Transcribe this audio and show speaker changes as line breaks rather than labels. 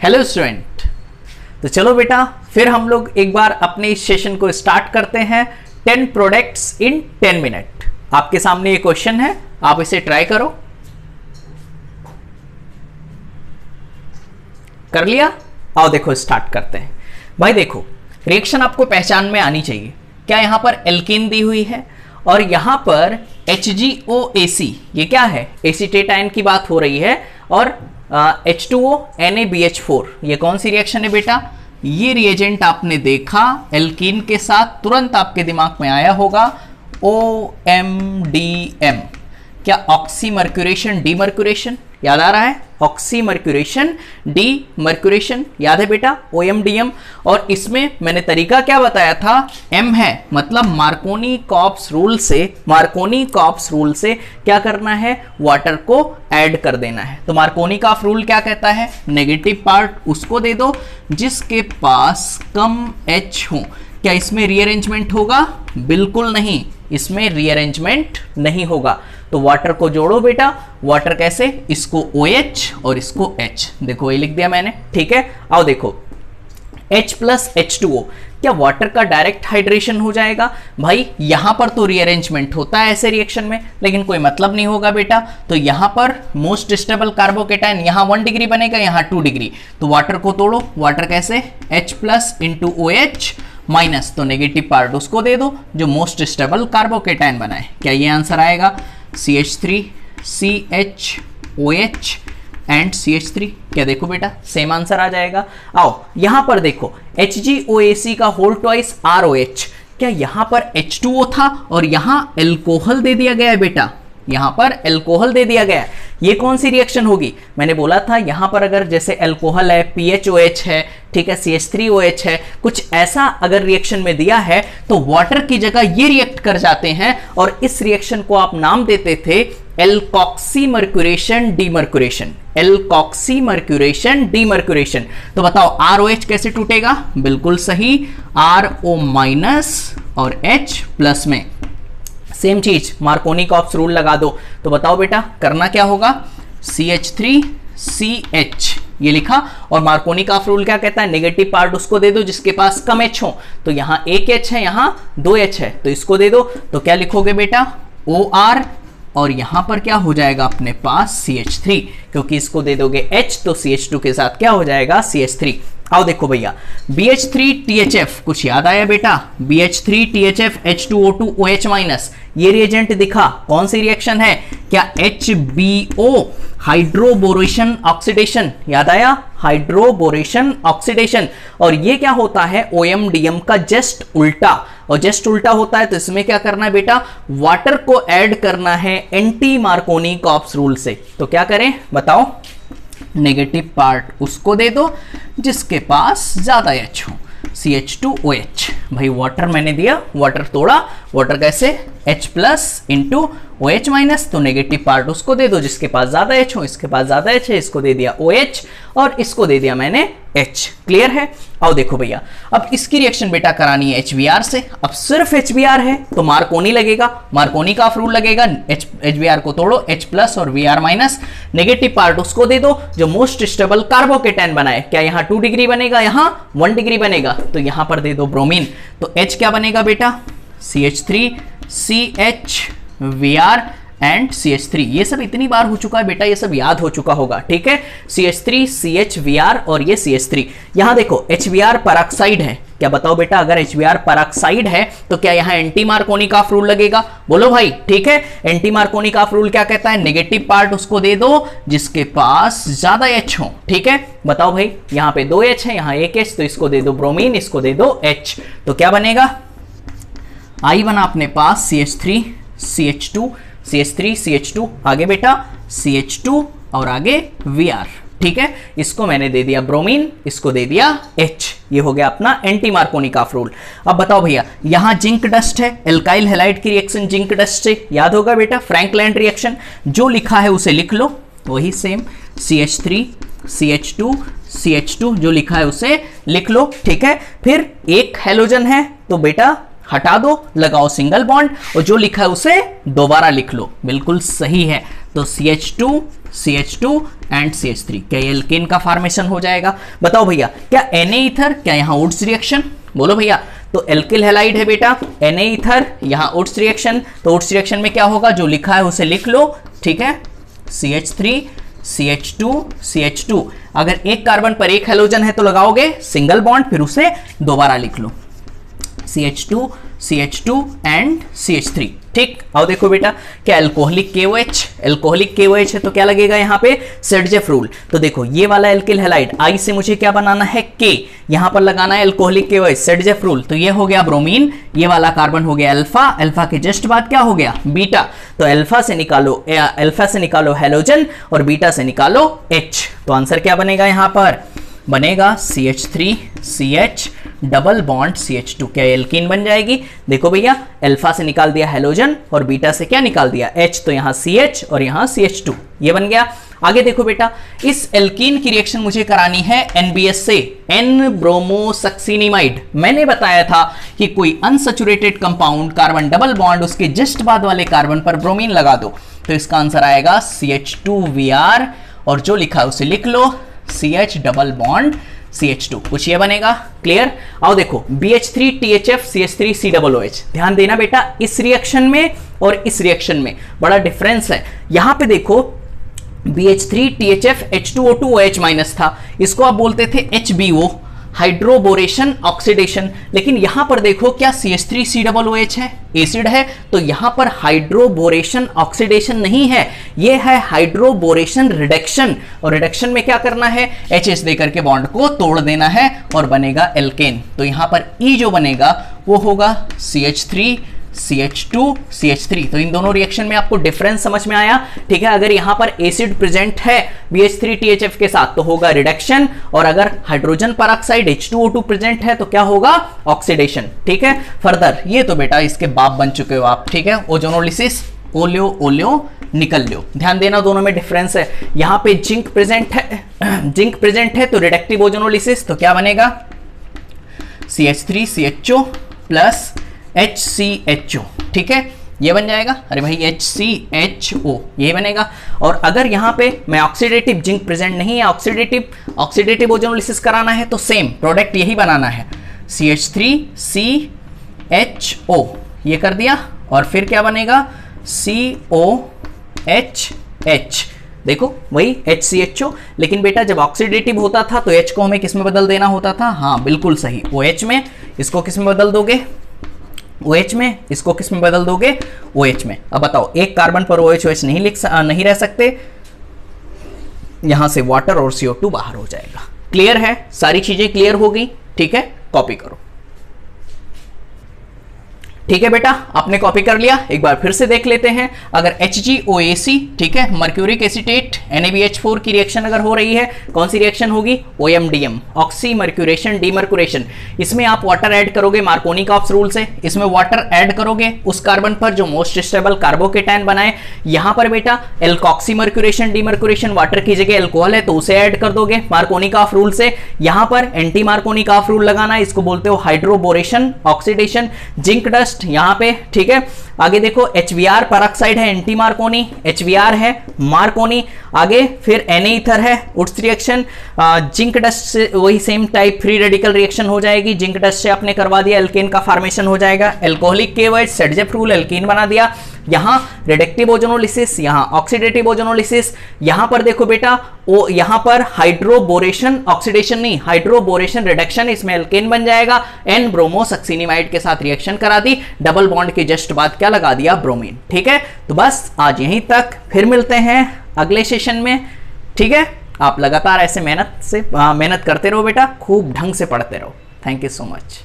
Hello student. तो चलो बेटा फिर हम लोग एक बार अपने इस सेशन को स्टार्ट करते हैं। 10 प्रोडक्ट्स इन 10 मिनट। आपके सामने ये क्वेश्चन है, आप इसे ट्राई करो। कर लिया? आओ देखो स्टार्ट करते हैं। भाई देखो रिएक्शन आपको पहचान में आनी चाहिए। क्या यहां पर एल्कीन दी हुई है और यहां पर HgOAC, ये क्या है? एसीटेट आयन की बात हो रही है और H2O NaBH4, ये कौन सी रिएक्शन है बेटा? ये रिएजेंट आपने देखा एल्कीन के साथ, तुरंत आपके दिमाग में आया होगा OMDM। क्या ऑक्सीमर्क्यूरेशन डीमर्क्यूरेशन याद आ रहा है? ऑक्सीमर्क्यूरेशन डीमर्क्यूरेशन याद है बेटा, OMDM। और इसमें मैंने तरीका क्या बताया था? M है, मतलब मार्कोनी-कॉप्स रूल से क्या करना है? वाटर को ऐड कर देना है। तो मार्कोनी-कॉप्स रूल क्या कहता है? नेगेटिव पार्ट उसको दे दो जिसके पास कम H हो। क्या इसमें रीअरेंजमेंट होगा? बिल्कुल नहीं, इसमें रीअरेंजमेंट नहीं होगा। तो वाटर को जोड़ो बेटा। वाटर कैसे? इसको OH और इसको H, देखो ये लिख दिया मैंने, ठीक है। आओ देखो H प्लस H2O, क्या वाटर का डायरेक्ट हाइड्रेशन हो जाएगा? भाई यहां पर तो रीअरेंजमेंट होता है ऐसे रिएक्शन में, लेकिन कोई मतलब नहीं होगा बेटा। तो यहां पर मोस्ट स्टेबल कार्बोकेटायन यहां 1 डिग्री बनेगा, यहां 2 डिग्री। तो वाटर को तोड़ो। वाटर कैसे? H plus into OH minus, तो नेगेटिव पार्ट उसको दे दो जो मोस्ट स्टेबल कार्बोकेटायन बनाए। क्या ये आंसर आएगा? CH3 CHOH and CH3। क्या देखो बेटा सेम आंसर आ जाएगा। आओ यहां पर देखो HgOAC का होल ट्वाइस ROH, क्या यहां पर H2O था और यहां एल्कोहल दे दिया गया है बेटा, यहां पर एल्कोहल दे दिया गया है। ये कौन सी रिएक्शन होगी? मैंने बोला था यहां पर अगर जैसे एल्कोहल है, PHOH है, ठीक है, CH3OH है, कुछ ऐसा अगर रिएक्शन में दिया है तो वाटर की जगह ये रिएक्ट कर जाते हैं और इस रिएक्शन को आप नाम देते थे एल्कॉक्सीमर्क्यूरेशन डीमर्क्यूरेशन। एल्कॉक्सीमर्क्यूरेशन डीमर्क्यूरेशन। तो बताओ ROH कैसे टूटेगा? बिल्कुल सही, RO माइनस और H प्लस में। सेम चीज मार्कोनी-कॉप्स रूल लगा दो। तो बताओ बेटा करना क्या होगा? CH3CH ये लिखा, और मार्कोनी-कॉप्स रूल क्या कहता है? नेगेटिव पार्ट उसको दे दो जिसके पास कम H हो। तो यहां 1 H है, यहां 2 H है, तो इसको दे दो। तो क्या लिखोगे बेटा? OR, और यहां पर क्या हो जाएगा अपने पास? CH3, क्योंकि इसको दे दोगे H तो CH2 के साथ क्या हो जाएगा? CH3। आओ देखो भैया BH3THF, कुछ याद आया बेटा? BH3THF H2O2 OH माइनस, ये रिएजेंट दिखा, कौन सी रिएक्शन है? क्या HBO हाइड्रोबोरेशन ऑक्सीडेशन, याद आया? Hydroboration oxidation. और ये क्या होता है? OMDM का जस्ट उल्टा, और जस्ट उल्टा होता है तो इसमें क्या करना है बेटा? वाटर को ऐड करना है एंटी मार्कोनी-कॉप्स रूल से। तो क्या करें बताओ? नेगेटिव पार्ट उसको दे दो जिसके पास ज्यादा H हो, CH2OH। भाई वाटर मैंने दिया, वाटर तोड़ा, वाटर कैसे? H plus into OH minus, तो नेगेटिव पार्ट उसको दे दो जिसके पास ज्यादा H हो। इसके पास ज्यादा H है, इसको दे दिया OH और इसको दे दिया मैंने H। क्लियर है? आओ देखो भैया अब इसकी रिएक्शन बेटा करानी है HBr से। अब सिर्फ HBr है तो मार्कोनी लगेगा, मार्कोनी-कॉप्स रूल लगेगा। HBr को तोड़ो, H प्लस और Br माइनस, नेगेटिव पार्ट उसको दे दो जो मोस्ट स्टेबल कार्बोकेटायन बनाए। क्या यहाँ 2 डिग्री बनेगा, यहाँ 1 डिग्री बनेगा, तो यहां पर दे दो ब्रोमीन। तो H क्या बनेगा बेटा? CH3 CHVr and CH3। ये सब इतनी बार हो चुका है बेटा, ये सब याद हो चुका होगा, ठीक है। CH3 CHVr और ये CH3। यहां देखो HBr परऑक्साइड है। क्या बताओ बेटा अगर HBr परऑक्साइड है तो क्या यहां एंटी मार्कोनी-कॉप्स रूल लगेगा? बोलो भाई, ठीक है। एंटी मार्कोनी-कॉप्स रूल क्या कहता है? नेगेटिव पार्ट उसको दे दो जिसके पास ज्यादा H हो, ठीक है। बताओ भाई यहां पे 2 H है, यहां 1 H, तो इसको दे दो ब्रोमीन, इसको दे दो H। तो क्या बनेगा? I बना अपने पास CH3 CH2, CH3 CH2, आगे बेटा CH2 और आगे Vr, ठीक है। इसको मैंने दे दिया ब्रोमीन, इसको दे दिया H। ये हो गया अपना एंटी मार्कोनी-कॉप्स रूल। अब बताओ भैया यहां जिंक डस्ट है, एल्काइल हैलाइड की रिएक्शन जिंक डस्ट से, याद होगा बेटा फ्रैंकलैंड रिएक्शन। जो लिखा है उसे लिख लो, वही सेम CH3 CH2 CH2 जो लिखा है उसे लिख लो, ठीक है। फिर एक हैलोजन है तो बेटा हटा दो, लगाओ सिंगल बॉन्ड, और जो लिखा है उसे दोबारा लिख लो, बिल्कुल सही है। तो CH2 एंड CH3। क्या ये एल्केन का फॉर्मेशन हो जाएगा? बताओ भैया, क्या Na ईथर, क्या यहाँ वुड्स रिएक्शन? बोलो भैया। तो एल्किल हैलाइड है बेटा, Na ईथर, यहाँ वुड्स रिएक्शन। तो वुड्स रिएक्शन में क्या होगा, जो लिखा है उसे लिख लो, ठीक है। CH3 CH2 CH2। अगर एक कार्बन पर एक हेलोजन है तो लगाओगे सिंगल बॉन्ड, फिर उसे दोबारा लिख लो, CH2 CH2 एंड CH3। ठीक, अब देखो बेटा, क्या एल्कोहलिक KOH, एल्कोहलिक KOH है तो क्या लगेगा यहाँ पे, सेडजेफ रूल। तो देखो ये वाला एल्किल हैलाइड, I से मुझे क्या बनाना है, K, यहाँ पर लगाना है एल्कोहलिक KOH, सेडजेफ रूल। तो ये हो गया ब्रोमीन, ये वाला कार्बन हो गया अल्फा, अल्फा के जस्ट बाद क्या हो गया, बीटा। तो अल्फा से निकालो हेलोजन और बीटा से निकालो H। तो आंसर क्या बनेगा यहाँ पर, बनेगा CH3 CH double bond CH2। क्या एल्कीन बन जाएगी? देखो भैया, अल्फा से निकाल दिया हेलोजन और बीटा से क्या निकाल दिया, H। तो यहाँ CH और यहाँ CH2, ये बन गया। आगे देखो बेटा, इस एल्कीन की रिएक्शन मुझे करानी है NBS से, N ब्रोमोसक्सिनिमाइड। मैंने बताया था कि कोई unsaturated compound, carbon double bond, उसके जस्ट बाद वाले कार्बन पर ब्रोमीन लगा दो। तो इसका आंसर आएगा CH2Br, और जो लिखा है उसे लिख लो, CH डबल बॉन्ड CH2, कुछ ये बनेगा। क्लियर? आओ देखो, BH3THF CH3COOH। ध्यान देना बेटा, इस रिएक्शन में और इस रिएक्शन में बड़ा डिफरेंस है। यहां पे देखो BH3THF H2O2OH माइनस था, इसको आप बोलते थे HBO, हाइड्रोबोरेशन ऑक्सीडेशन। लेकिन यहां पर देखो, क्या CH3COOH है, एसिड है, तो यहां पर हाइड्रोबोरेशन ऑक्सीडेशन नहीं है, यह है हाइड्रोबोरेशन रिडक्शन। और रिडक्शन में क्या करना है, HH देकर के बॉन्ड को तोड़ देना है और बनेगा एल्केन। तो यहां पर E जो बनेगा वो होगा CH3 CH2 CH3। तो इन दोनों रिएक्शन में आपको डिफरेंस समझ में आया, ठीक है। अगर यहां पर एसिड प्रेजेंट है BH3THF के साथ तो होगा रिडक्शन, और अगर हाइड्रोजन परऑक्साइड H2O2 प्रेजेंट है तो क्या होगा, ऑक्सीडेशन, ठीक है। फर्दर ये तो बेटा इसके बाप बन चुके हो आप, ठीक है। ओजोनोलिसिस, ओलियो ओलियो निकल लो। ध्यान देना, दोनों में डिफरेंस है। यहां पे जिंक प्रेजेंट है, जिंक प्रेजेंट है तो रिडक्टिव ओजोनोलिसिस, तो क्या बनेगा, CH3CHO प्लस HCHO, ठीक है, ये बन जाएगा। अरे भाई HCHO, ये बनेगा। और अगर यहाँ पे मैं ऑक्सीडेटिव, जिंक प्रेजेंट नहीं है, ऑक्सीडेटिव ओजोनोलिसिस कराना है तो सेम प्रोडक्ट यही बनाना है, CH3CHO, ये कर दिया। और फिर क्या बनेगा, COHH। देखो वही HCHO, लेकिन बेटा जब ऑक्सीडेटिव होता था तो H को हमें किस में बदल देना होता था, हाँ बिल्कुल सही, OH में। इसको किस में बदल दोगे, OH में। इसको किस में बदल दोगे, OH में। अब बताओ, एक कार्बन पर OH नहीं रह सकते, यहां से वाटर और CO2 बाहर हो जाएगा। क्लियर है, सारी चीजें क्लियर हो गई, ठीक है। कॉपी करो, ठीक है बेटा, आपने कॉपी कर लिया। एक बार फिर से देख लेते हैं। अगर HgOAc, ठीक है, मर्क्यूरिक एसीटेट NaBH4 की रिएक्शन अगर हो रही है, कौन सी रिएक्शन होगी, OMDM, ऑक्सी मर्क्यूरेशन डीमर्क्यूरेशन। इसमें आप वाटर ऐड करोगे मार्कोनी-कॉप्स रूल से, इसमें वाटर ऐड करोगे उस कार्बन पर जो मोस्ट स्टेबल कार्बोकेटायन बनाए। यहां पर बेटा एल्कॉक्सी मर्क्यूरेशन डीमर्क्यूरेशन, वाटर की जगह एल्कोहल है तो उसे ऐड कर दोगे मार्कोनी-कॉप रूल से। यहां पर एंटी मार्कोनी-कॉप रूल लगाना है, इसको बोलते हो हाइड्रोबोरेशन ऑक्सीडेशन। जिंक डस्ट यहां पे, ठीक है। आगे देखो HBr परऑक्साइड है, एंटी मार्कोनी, HBr है मार्कोनी। आगे फिर Na ईथर है, उड्स रिएक्शन। जिंक डस्ट से वही same type free radical reaction हो जाएगी, जिंक डस्ट से आपने करवा दिया, एल्केन का फॉर्मेशन हो जाएगा। एल्कोहलिक KOH, सेडजेफ रूल, एल्कीन बना दिया। यहां रिडक्टिव ओजोनोलिसिस, यहां ऑक्सीडेटिव ओजोनोलिसिस। यहां पर देखो बेटा, यहां पर हाइड्रोबोरेशन ऑक्सीडेशन नहीं, हाइड्रोबोरेशन रिडक्शन, इसमें एल्केन बन जाएगा। N ब्रोमोसक्सिनिमाइड के साथ रिएक्शन करा दी, डबल बॉन्ड के जस्ट बाद क्या लगा दिया, ब्रोमीन, ठीक है। तो बस आज यहीं तक, फिर मिलते हैं अगले सेशन में, ठीक है। आप लगातार ऐसे मेहनत करते रहो बेटा, खूब ढंग से पढ़ते रहो। Thank you so much.